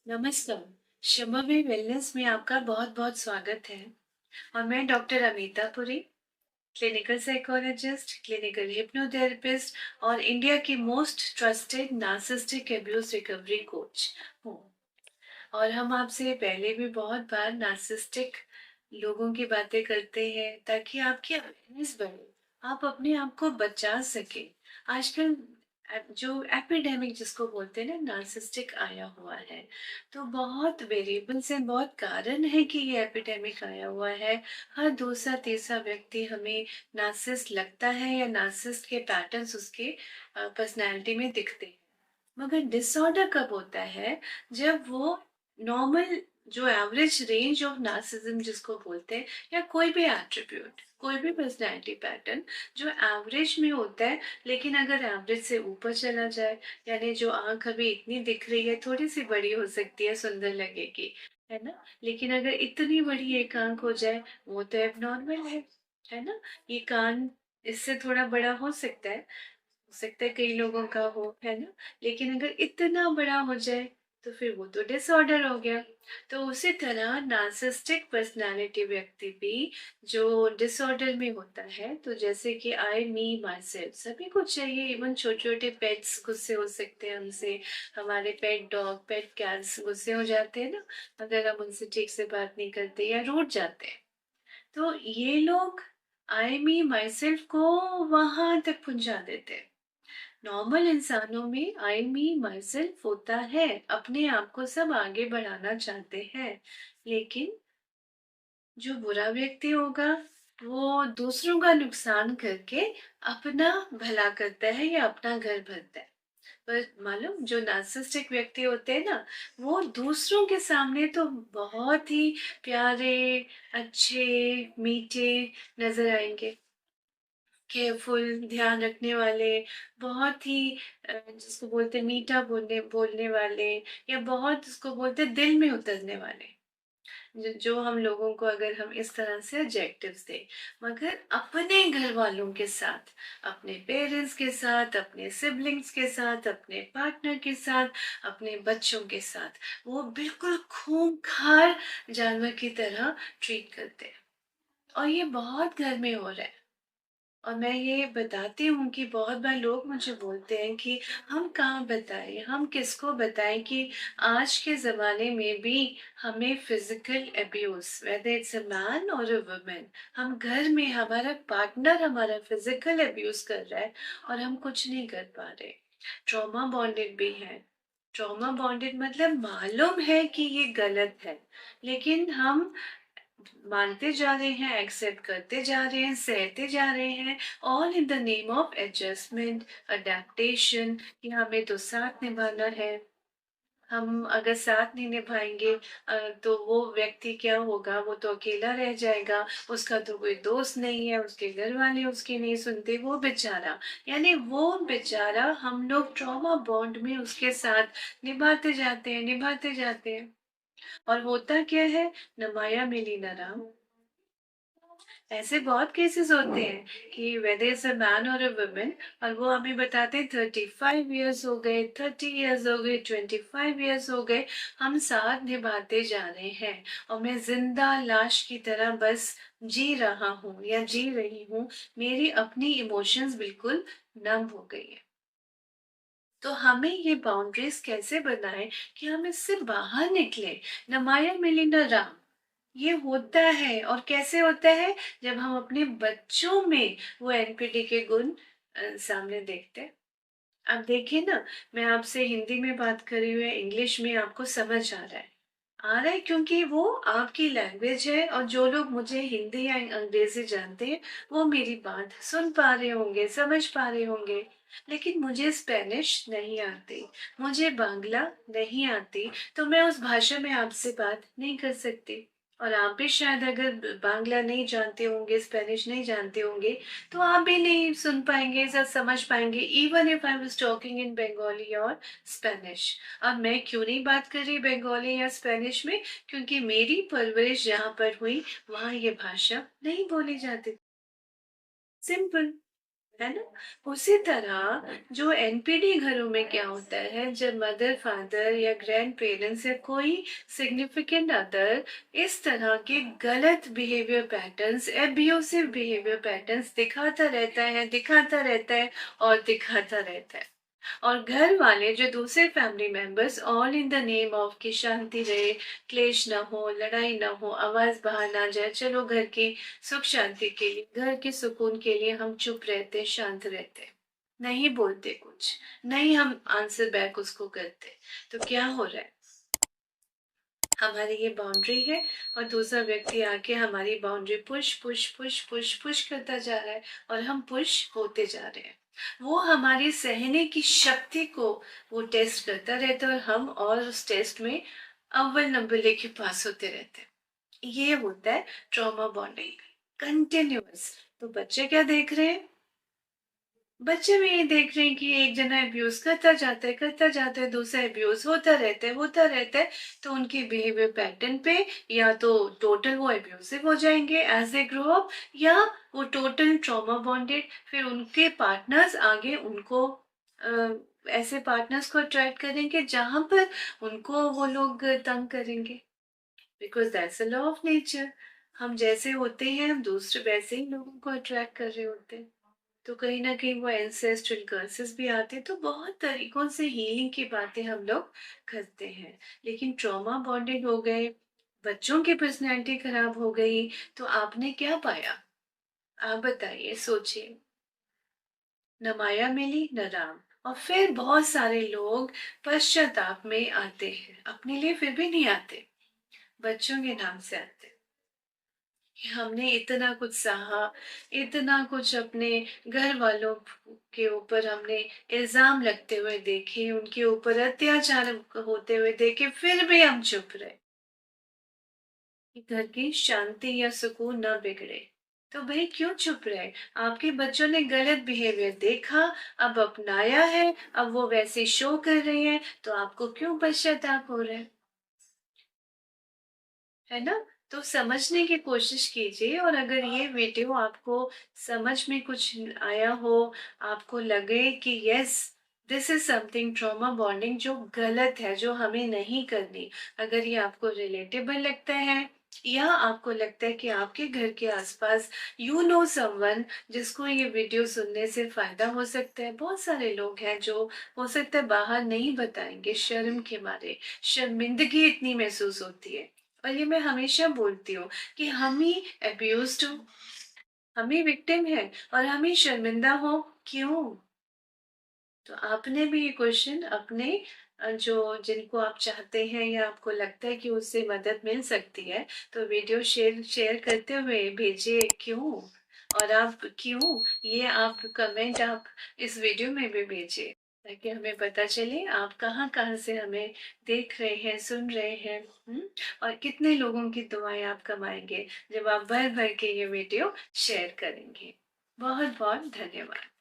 नमस्कार। शम्भवी वेलनेस में आपका बहुत-बहुत स्वागत है और मैं doctor Amita Puri, clinical psychologist, clinical hypnotherapist और इंडिया की most trusted narcissistic abuse recovery coach हूँ। और हम आपसे पहले भी बहुत बार नार्सिसिस्टिक लोगों की बातें करते हैं ताकि आपकी अवेयरनेस बढ़े, आप अपने आप को बचा सके। आजकल जो एपिडेमिक जिसको बोलते हैं ना, नार्सिसिस्टिक आया हुआ है। तो बहुत वेरिएबल्स हैं, बहुत कारण है कि ये एपिडेमिक आया हुआ है। हर दूसरा तीसरा व्यक्ति हमें नार्सिसिस्ट लगता है या नार्सिसिस्ट के पैटर्न्स उसके पर्सनैलिटी में दिखते हैं। मगर डिसऑर्डर कब होता है? जब वो नॉर्मल, जो एवरेज रेंज ऑफ नार्सिसिज्म जिसको बोलते हैं, या कोई भी एट्रीब्यूट, कोई भी पर्सनैलिटी पैटर्न जो एवरेज में होता है, लेकिन अगर एवरेज से ऊपर चला जाए, यानी जो आंख अभी इतनी दिख रही है, थोड़ी सी बड़ी हो सकती है, सुंदर लगेगी, है ना? लेकिन अगर इतनी बड़ी एक आंख हो जाए, वो तो एबनॉर्मल है ना? ये कान इससे थोड़ा बड़ा हो सकता है कई लोगों का हो, है ना? लेकिन अगर इतना बड़ा हो जाए तो फिर वो तो डिसऑर्डर हो गया। तो उसी तरह नार्सिसिस्टिक पर्सनालिटी व्यक्ति भी जो डिसऑर्डर में होता है, तो जैसे कि आई मी माई सेल्फ सभी कुछ चाहिए, इवन छोटे छोटे पेट्स गुस्से हो सकते हैं हमसे। हमारे पेट डॉग, पेट कैट्स गुस्से हो जाते हैं ना, अगर हम उनसे ठीक से बात नहीं करते या रूठ जाते हैं। तो ये लोग आई मी माई सेल्फ को वहां तक पहुंचा देते हैं। नॉर्मल इंसानों में आई मी माई सेल्फ होता है, अपने आप को सब आगे बढ़ाना चाहते हैं। लेकिन जो बुरा व्यक्ति होगा, वो दूसरों का नुकसान करके अपना भला करता है या अपना घर भरता है। पर मालूम, जो नार्सिसिस्टिक व्यक्ति होते हैं ना, वो दूसरों के सामने तो बहुत ही प्यारे, अच्छे, मीठे नजर आएंगे, केयरफुल, ध्यान रखने वाले, बहुत ही जिसको बोलते हैं मीठा बोलने बोलने वाले, या बहुत जिसको बोलते हैं दिल में उतरने वाले, जो हम लोगों को अगर हम इस तरह से एडजेक्टिव्स दें। मगर अपने घर वालों के साथ, अपने पेरेंट्स के साथ, अपने सिबलिंग्स के साथ, अपने पार्टनर के साथ, अपने बच्चों के साथ वो बिल्कुल खूंखार जानवर की तरह ट्रीट करते हैं। और ये बहुत घर में हो रहा है। और मैं ये बताती हूँ कि बहुत बार लोग मुझे बोलते हैं कि हम कहाँ बताएं, हम किसको बताएं कि आज के ज़माने में भी हमें physical abuse, whether it's a man और अ वुमेन, हम घर में हमारा पार्टनर हमारा फिजिकल अब्यूज कर रहा है और हम कुछ नहीं कर पा रहे। ट्रॉमा बॉन्डेड भी है। ट्रॉमा बॉन्डेड मतलब मालूम है कि ये गलत है, लेकिन हम मानते जा रहे हैं, एक्सेप्ट करते जा रहे हैं, सहते जा रहे हैं, all in the name of adjustment, adaptation, कि हमें तो साथ निभाना है। हम अगर साथ नहीं निभाएंगे तो वो व्यक्ति क्या होगा? वो तो अकेला रह जाएगा, उसका तो कोई दोस्त नहीं है, उसके घर वाले उसकी नहीं सुनते, वो बेचारा, यानी वो बेचारा हम लोग ट्रॉमा बॉन्ड में उसके साथ निभाते जाते हैं। और होता क्या है? न माया मिली न राम। ऐसे बहुत केसेस होते हैं कि वेदर इज अ मैन और अ वुमेन, और वो हमें बताते हैं 35 ईयर्स हो गए, 30 ईयर्स हो गए, 25 ईयर्स हो गए, हम साथ निभाते जा रहे हैं और मैं जिंदा लाश की तरह बस जी रहा हूँ या जी रही हूँ। मेरी अपनी इमोशंस बिल्कुल नम हो गई है। तो हमें ये बाउंड्रीज कैसे बनाएं कि हम इससे बाहर निकले? न माया मिली न राम। ये होता है, और कैसे होता है? जब हम अपने बच्चों में वो एनपीडी के गुण सामने देखते हैं। अब देखिए ना, मैं आपसे हिंदी में बात कर रही हूँ या इंग्लिश में, आपको समझ आ रहा है क्योंकि वो आपकी लैंग्वेज है, और जो लोग मुझे हिंदी या अंग्रेजी जानते हैं वो मेरी बात सुन पा रहे होंगे, समझ पा रहे होंगे। लेकिन मुझे स्पेनिश नहीं आती, मुझे बांग्ला नहीं आती, तो मैं उस भाषा में आपसे बात नहीं कर सकती। और आप भी शायद अगर बांग्ला नहीं जानते होंगे, स्पेनिश नहीं जानते होंगे, तो आप भी नहीं सुन पाएंगे, सब समझ पाएंगे, even if I was talking in Bengali और स्पेनिश। अब मैं क्यों नहीं बात कर रही बंगाली या स्पेनिश में? क्योंकि मेरी परवरिश जहाँ पर हुई, वहाँ ये भाषा नहीं बोली जाती। सिंपल। है ना? उसी तरह जो एनपीडी घरों में क्या होता है, जब मदर फादर या ग्रैंड पेरेंट्स या कोई सिग्निफिकेंट अदर इस तरह के गलत behaviour patterns, abusive behaviour patterns दिखाता रहता है और दिखाता रहता है, और घर वाले जो दूसरे family members all in the name of कि शांति रहे, क्लेश ना हो, लड़ाई ना हो, आवाज बाहर ना जाए, चलो घर की सुख शांति के लिए, घर के सुकून के लिए हम चुप रहते, शांत रहते, नहीं बोलते कुछ, नहीं हम आंसर बैक उसको करते, तो क्या हो रहा है? हमारी ये बाउंड्री है और दूसरा व्यक्ति आके हमारी boundary push push push push push करता जा रहा है और हम पुश होते जा रहे हैं। वो हमारी सहने की शक्ति को वो टेस्ट करता रहता है और हम और उस टेस्ट में अव्वल नंबर लेके पास होते रहते हैं। ये होता है ट्रॉमा बॉन्डिंग, कंटिन्यूअस। तो बच्चे क्या देख रहे हैं? बच्चे भी ये देख रहे हैं कि एक जना अब्यूज करता जाता है, दूसरा अब्यूज होता रहता है, तो उनके बिहेवियर पैटर्न पे या तो टोटल वो अब्यूसिव हो जाएंगे एज दे ग्रो अप, या वो टोटल ट्रॉमा बॉन्डेड, फिर उनके पार्टनर्स आगे उनको ऐसे पार्टनर्स को अट्रैक्ट करेंगे जहां पर उनको वो लोग तंग करेंगे, because that's a law of nature. हम जैसे होते हैं हम दूसरे वैसे ही लोगों को अट्रैक्ट कर रहे होते हैं। तो कहीं ना कहीं वो एंसेस्ट्रल कर्सेस भी आते हैं, तो बहुत तरीकों से हीलिंग की बातें हम लोग करते हैं। लेकिन ट्रॉमा बॉन्डेड हो गए, बच्चों की पर्सनैलिटी खराब हो गई, तो आपने क्या पाया? आप बताइए, सोचिए। न माया मिली न राम, और फिर बहुत सारे लोग पश्चाताप में आते हैं, अपने लिए फिर भी नहीं आते, बच्चों के नाम से आते हैं कि हमने इतना कुछ सहा, इतना कुछ अपने घर वालों के ऊपर हमने इल्जाम लगते हुए देखे, उनके ऊपर अत्याचार होते हुए देखे, फिर भी हम चुप रहे कि घर की शांति या सुकून न बिगड़े। तो भाई क्यों चुप रहे? आपके बच्चों ने गलत बिहेवियर देखा, अब अपनाया है, अब वो वैसे शो कर रहे हैं, तो आपको क्यों पश्चाताप हो रहा है ना? तो समझने की कोशिश कीजिए, और अगर ये वीडियो आपको समझ में कुछ आया हो, आपको लगे कि yes this is something trauma bonding जो गलत है, जो हमें नहीं करनी, अगर ये आपको रिलेटेबल लगता है, या आपको लगता है कि आपके घर के आसपास यू नो समवन जिसको ये वीडियो सुनने से फायदा हो सकता है, बहुत सारे लोग हैं जो हो सकता है बाहर नहीं बताएंगे शर्म के मारे, शर्मिंदगी इतनी महसूस होती है, और ये मैं हमेशा बोलती हूँ कि हम ही अब्यूज्ड हो, हम ही विक्टिम है, और हम ही शर्मिंदा हो, क्यों? तो आपने भी ये क्वेश्चन अपने जो जिनको आप चाहते हैं या आपको लगता है कि उससे मदद मिल सकती है, तो वीडियो शेयर शेयर करते हुए भेजिए क्यों, और आप क्यों, ये आप कमेंट आप इस वीडियो में भी भेजिए, ताकि हमें पता चले आप कहाँ कहाँ से हमें देख रहे हैं, सुन रहे हैं। और कितने लोगों की दुआएं आप कमाएंगे जब आप भर भर के ये वीडियो शेयर करेंगे। बहुत बहुत धन्यवाद।